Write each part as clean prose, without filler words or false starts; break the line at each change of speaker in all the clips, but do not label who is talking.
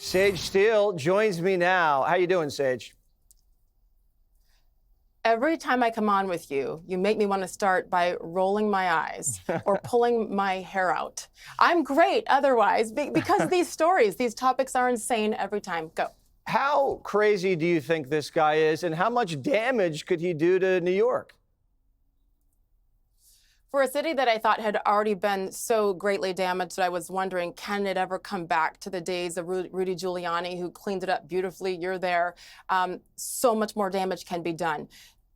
Sage Steele joins me now. How you doing, Sage?
Every time I come on with you, you make me want to start by rolling my eyes or pulling my hair out. I'm great otherwise because of these stories. These topics are insane every time. Go.
How crazy do you think this guy is, and how much damage could he do to New York?
For a city that I thought had already been so greatly damaged, I was wondering, can it ever come back to the days of Rudy Giuliani, who cleaned it up beautifully? You're there. So much more damage can be done.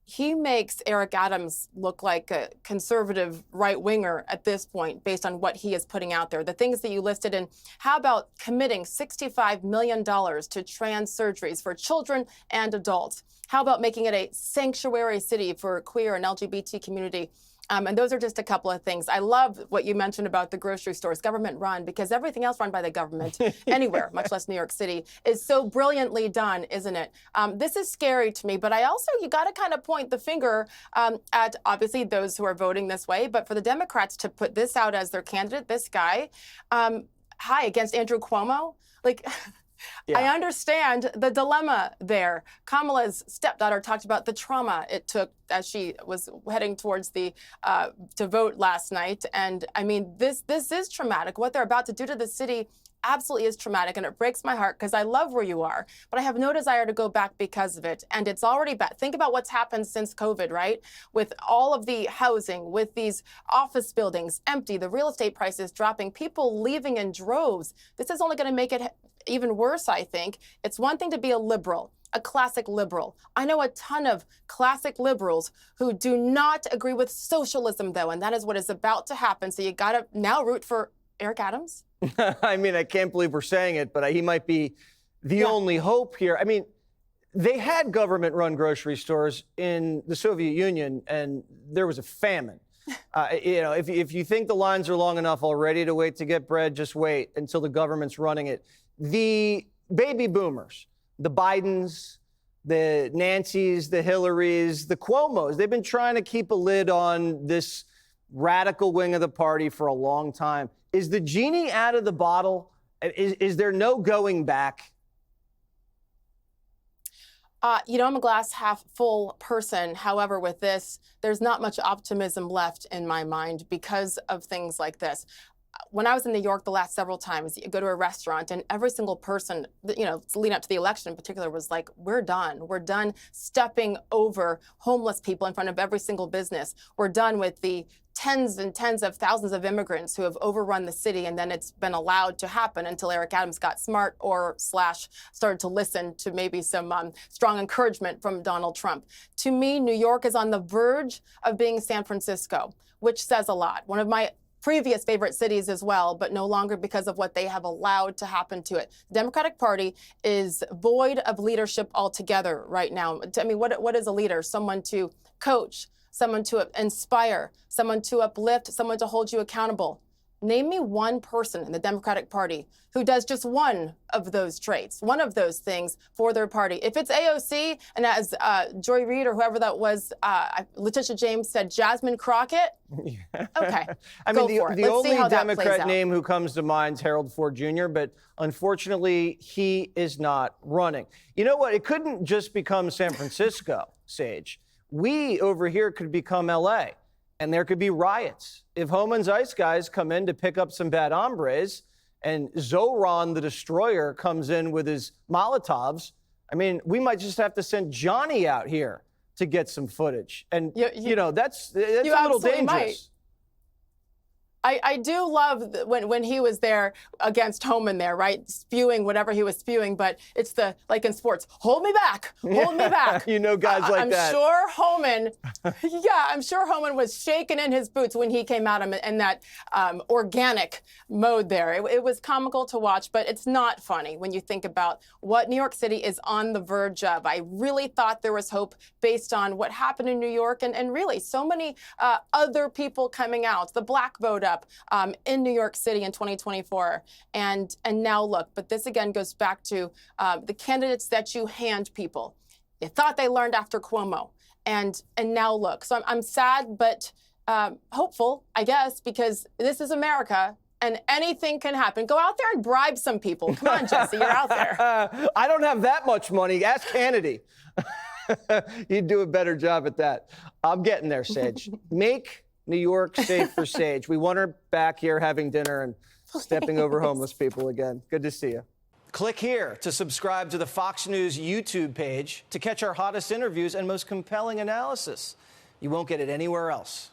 He makes Eric Adams look like a conservative right-winger at this point, based on what he is putting out there. The things that you listed, and how about committing $65 million to trans surgeries for children and adults? How about making it a sanctuary city for queer and LGBT community? And those are just a couple of things. I love what you mentioned about the grocery stores, government run, because everything else run by the government anywhere, much less New York City, is so brilliantly done, isn't it? This is scary to me, but you got to kind of point the finger at obviously those who are voting this way. But for the Democrats to put this out as their candidate, this guy, against Andrew Cuomo, yeah. I understand the dilemma there. Kamala's stepdaughter talked about the trauma it took as she was heading towards the to vote last night. And I mean, this is traumatic. What they're about to do to the city absolutely is traumatic, and it breaks my heart because I love where you are, but I have no desire to go back because of it. And it's already bad. Think about what's happened since COVID, right? With all of the housing, with these office buildings empty, the real estate prices dropping, people leaving in droves. This is only going to make it even worse, I think. It's one thing to be a liberal, a classic liberal. I know a ton of classic liberals who do not agree with socialism, though, and that is what is about to happen. So you got to now root for Eric Adams.
I mean, I can't believe we're saying it, but he might be the only hope here. I mean, they had government-run grocery stores in the Soviet Union, and there was a famine. If you think the lines are long enough already to wait to get bread, just wait until the government's running it. The baby boomers, the Bidens, the Nancys, the Hillarys, the Cuomos, they've been trying to keep a lid on this radical wing of the party for a long time. Is the genie out of the bottle? Is there no going back?
I'm a glass half full person. However, with this, there's not much optimism left in my mind because of things like this. When I was in New York the last several times, you go to a restaurant and every single person, leading up to the election in particular, was like, we're done. We're done stepping over homeless people in front of every single business. We're done with the tens and tens of thousands of immigrants who have overrun the city, and then it's been allowed to happen until Eric Adams got smart or started to listen to maybe some strong encouragement from Donald Trump. To me, New York is on the verge of being San Francisco, which says a lot. One of my previous favorite cities as well, but no longer because of what they have allowed to happen to it. The Democratic Party is void of leadership altogether right now. I mean, what is a leader? Someone to coach, someone to inspire, someone to uplift, someone to hold you accountable. Name me one person in the Democratic Party who does just one of those traits, one of those things for their party. If it's AOC, and as Joy Reid or whoever that was, Letitia James said, Jasmine Crockett, okay,
I mean, the only Democrat name who comes to mind is Harold Ford Jr., but unfortunately, he is not running. You know what? It couldn't just become San Francisco, Sage. We over here could become L.A., and there could be riots. If Homan's Ice guys come in to pick up some bad hombres and Zoran the Destroyer comes in with his Molotovs, I mean, we might just have to send Johnny out here to get some footage. And, that's a little dangerous.
Might. I do love when he was there against Homan there, right? Spewing whatever he was spewing, but it's like in sports, hold me back, hold me back.
Guys like that.
I'm sure Homan was shaking in his boots when he came out in that organic mode there. It was comical to watch, but it's not funny when you think about what New York City is on the verge of. I really thought there was hope based on what happened in New York and really so many other people coming out, the black vote up in New York City in 2024. And now look, but this again goes back to the candidates that you hand people. You thought they learned after Cuomo, and now look. So I'm sad, but hopeful, I guess, because this is America. and anything can happen. Go out there and bribe some people. Come on, Jesse, you're out there.
I don't have that much money. Ask Hannity. You'd do a better job at that. I'm getting there, Sage. Make New York safe for Sage. We want her back here having dinner and stepping over homeless people again. Good to see you. Click here to subscribe to the Fox News YouTube page to catch our hottest interviews and most compelling analysis. You won't get it anywhere else.